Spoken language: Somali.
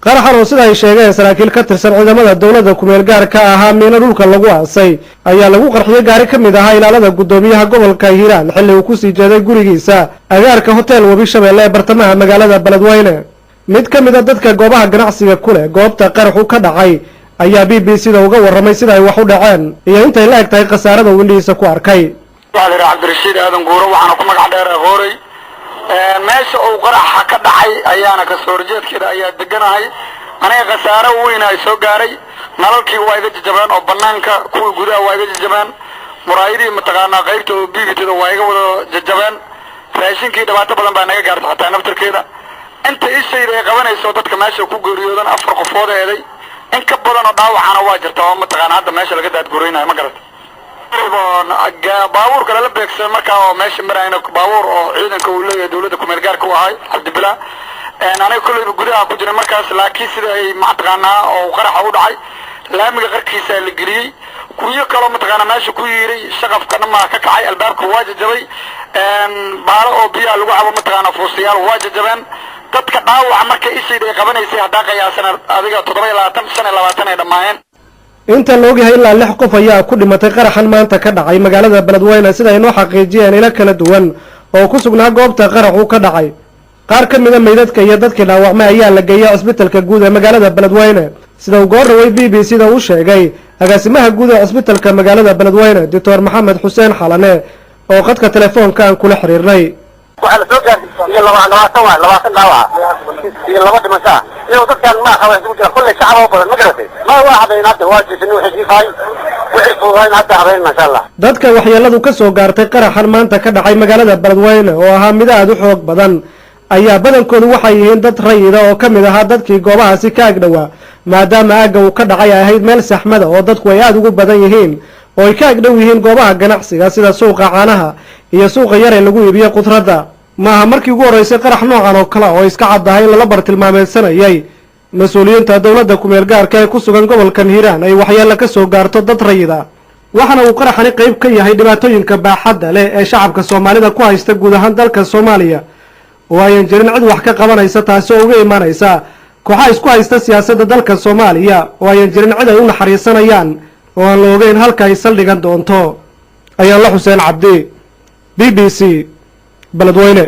qaraxan oo sida ay sheegeen saraakiil ka tirsan ciidamada dawladda kumeel gaarka ahaa miina dhulka lagu aasay ayaa lagu qarxiyay gaari ka mid ahaa ilaalada gudoomiyaha gobolka Hiiraan xilli uu ku sii jeeday gurigiisa agaarka hotel Wabi Shabeelle ee bartamaha magaalada Beledweyne. mid ka mid ah dadka goobaha ganacsiga ku leh goobta qaraxu ka dhacay ayaa BBC-da uga warramay sida ay wax u dhaceen iyo intay la eg tahay khasaarada uu indhihiisa ku arkay. Cabdirashiid Aadan Guuro waxaan ku magac dheer Qoray meesha uu qaraxa ka dhacay ayaana ka soo horjeedkeeda ayaa deganahay aniga khasaaro weyn ay soo gaaray nalalkii waa iga jajabaan oo banaanka kuwa gudaha waa iga jajabaan muraayadii mataqaanaa qaybta oo biibitida waa iga wada jajabaan raashinkii dhibaato badan baa naga gaartay xataa naftarkeeda inta ishayda ay qabanayso dadka meesha ku geeriyoodan 4 qofood eeday in ka badan oo dhaawacana waa jirta oo mataqaanaa hadda meesha laga daadguraynayo ma garat baabuur kale la beegsan markaa oo meesha marayna baabuur oo ciidanka uu leeyahay dawladda kumeel gaarka u ahay Cabdibila aniga kulay gudaha ku jiray markaas laakiin sida ay mataqaanaa oo qaraxa u dhacay laamiga qarkiisa la geliyay kuwiyo kale mataqaanaa meesha ku yiiray shaqafkana ma ka kacay albaabka waa jajabay baalo oo biyo lagu cabo mataqaanaa fuusiyaal waa jajabeen dadka dhaawac markay ishayda ay qabanaysay hadaa qiyaasana adiga 25 ay dhamaayeen. inta loo yahay ilaa 6 qof ayaa ku dhimatay qaraxan maanta ka dhacay magaalada Beledweyne sida ay noo xaqiijiyeen ila kala duwan oo ku sugnaa goobta qaraxu ka dhacay. qaar ka mid ah meydadka iyo dadkii dhaawacmay ayaa la geeyay isbitaalka guud ee magaalada Beledweyne sida uu goorraway BBC-da uu sheegay agaasimaha guud ee isbitaalka magaalada Beledweyne Dr. Maxamed Xuseen Xalane oo qadka telefoonka aan kula xiriirnay. waxaa soo gaarsiiyay 20 dhaawac iyo 2 dhimasho iyo dadkan ma xawaash ku jira kulli shacab badan ma garatay ma waa habeynada waa jisnu xijifay wixii fuuqayn hadda habeen ma sha Allah dadka waxyeeladu ka soo gaartay qaraxan maanta ka dhacay magaalada Beledweyne oo ahaa mid aad u xoog badan ayaa badankoodu waxay yihiin dad rayida oo ka mid ahaa dadkii goobahaasi ka agdhawaa maadaama aaga uu ka dhacay ahayd meel saxmada oo dadku ay aad ugu badan yihiin oo ay ka agdhow yihiin goobaha ganacsiga sida suuqa caanaha iyo suuqa yar ee lagu iibiyo qudradda. maaha markii ugu horeysay qarax noocan oo kale oo iska caddahay in lala bartilmaameedsanayay mas-uuliyiinta dawladda kumeel gaarka ee ku sugan gobolkan Hiiraan ay waxyeello ka soo gaarto dad rayida waxaana uu qaraxani qayb ka yahay dhibaatooyinka baaxadda leh ee shacabka Soomaalida ku haysta guud ahaan dalka Soomaaliya oo ay jirin cid wax ka qabanaysa taasi oo uga imaanaysa kooxaha isku haysta siyaasadda dalka Soomaaliya oo ay jirin cid ay u naxariisanayaan oo aan la ogeyn halka ay saldhigan doonto. ayaa la Xuseen Cabdi BBC Beledweyne.